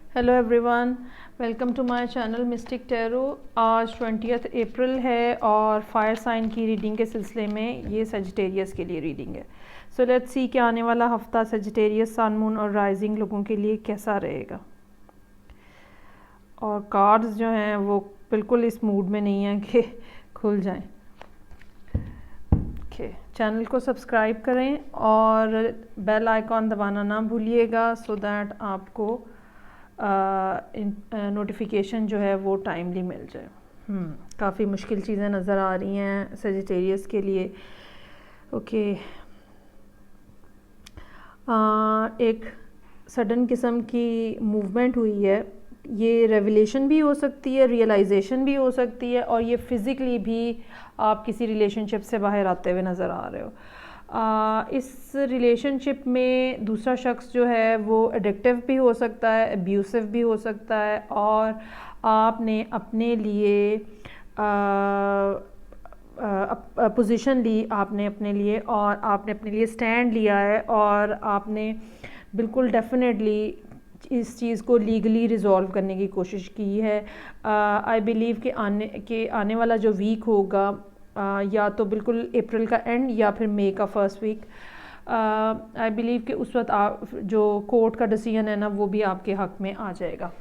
Hello everyone, welcome to my channel Mystic Tarot. आज 20 अप्रैल है और फायर साइन की रीडिंग के सिलसिले में ये सजिटेरियस के लिए रीडिंग है। सो लेट्स सी कि आने वाला हफ्ता सजिटेरियस, सन, मून और राइजिंग लोगों के लिए कैसा रहेगा। और कार्ड्स जो हैं वो बिल्कुल इस मूड में नहीं हैं कि खुल जाएं। चैनल को सब्सक्राइब करें और बेल आइकॉन दबाना ना भूलिएगा सो दैट आपको नोटिफिकेशन जो है वो टाइमली मिल जाए। काफ़ी मुश्किल चीज़ें नज़र आ रही हैं सजिटेरियस के लिए। ओके, एक सडन किस्म की मूवमेंट हुई है। ये रेवलेशन भी हो सकती है, रियलाइजेशन भी हो सकती है, और ये फिज़िकली भी आप किसी रिलेशनशिप से बाहर आते हुए नज़र आ रहे हो। इस रिलेशनशिप में दूसरा शख्स जो है वो एडिक्टिव भी हो सकता है, अब्यूसिव भी हो सकता है, और आपने अपने लिए पोजीशन ली, आपने अपने लिए, और आपने अपने लिए स्टैंड लिया है, और आपने बिल्कुल डेफिनेटली इस चीज़ को लीगली रिजॉल्व करने की कोशिश की है। आई बिलीव कि आने वाला जो वीक होगा, या तो बिल्कुल अप्रैल का एंड या फिर मई का फर्स्ट वीक, आई बिलीव कि उस वक्त जो कोर्ट का डिसीजन है ना वो भी आपके हक में आ जाएगा।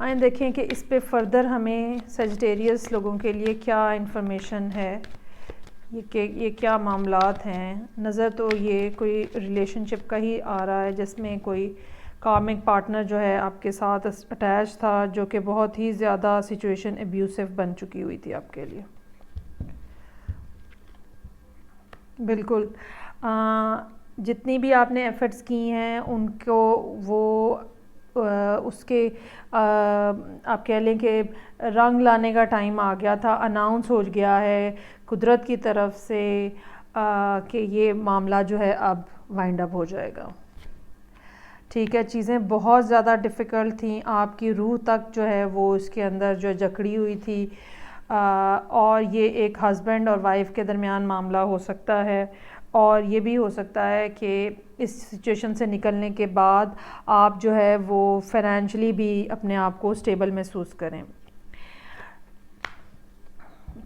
आइए देखें कि इस पे फर्दर हमें सजिटेरियस लोगों के लिए क्या इंफॉर्मेशन है, ये क्या मामलात हैं। नज़र तो ये कोई रिलेशनशिप का ही आ रहा है जिसमें कोई कार्मिक पार्टनर जो है आपके साथ अटैच था, जो कि बहुत ही ज़्यादा सिचुएशन अब्यूसिव बन चुकी हुई थी आपके लिए। बिल्कुल जितनी भी आपने एफ़र्ट्स की हैं उनको वो उसके आप कह लें कि रंग लाने का टाइम आ गया था। अनाउंस हो गया है कुदरत की तरफ से कि ये मामला जो है अब वाइंड अप हो जाएगा। ठीक है, चीज़ें बहुत ज़्यादा डिफ़िकल्ट थी, आपकी रूह तक जो है वो इसके अंदर जो जकड़ी हुई थी। और ये एक हस्बैंड और वाइफ के दरमियान मामला हो सकता है, और ये भी हो सकता है कि इस सिचुएशन से निकलने के बाद आप जो है वो फाइनेंशियली भी अपने आप को स्टेबल महसूस करें।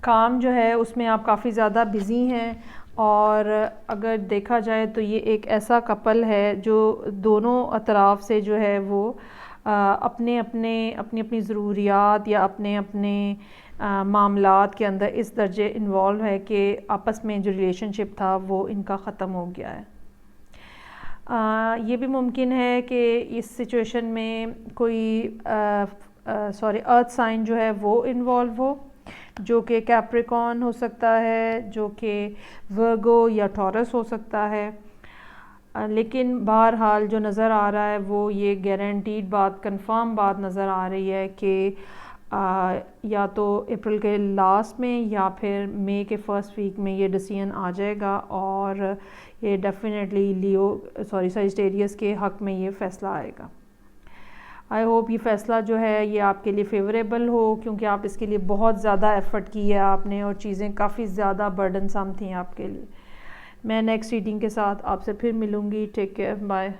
काम जो है उसमें आप काफ़ी ज़्यादा बिज़ी हैं, और अगर देखा जाए तो ये एक ऐसा कपल है जो दोनों अतराफ़ से जो है वो अपनी अपनी ज़रूरियात या अपने अपने मामलात के अंदर इस दर्जे इन्वॉल्व है कि आपस में जो रिलेशनशिप था वो इनका ख़त्म हो गया है। ये भी मुमकिन है कि इस सिचुएशन में कोई अर्थ साइन जो है वो इन्वॉल्व हो, जो कि कैप्रिकॉर्न हो सकता है, जो कि वर्गो या टॉरस हो सकता है। लेकिन बहरहाल जो नज़र आ रहा है वो ये गारंटीड बात, कंफर्म बात नज़र आ रही है कि या तो अप्रैल के लास्ट में या फिर मई के फर्स्ट वीक में ये डिसीजन आ जाएगा, और ये डेफिनेटली सजिटेरियस के हक़ में ये फ़ैसला आएगा। आई होप ये फ़ैसला जो है ये आपके लिए फ़ेवरेबल हो, क्योंकि आप इसके लिए बहुत ज़्यादा एफ़र्ट की है आपने, और चीज़ें काफ़ी ज़्यादा बर्डनसम थी आपके लिए। मैं नेक्स्ट रीडिंग के साथ आपसे फिर मिलूँगी। Take care, bye.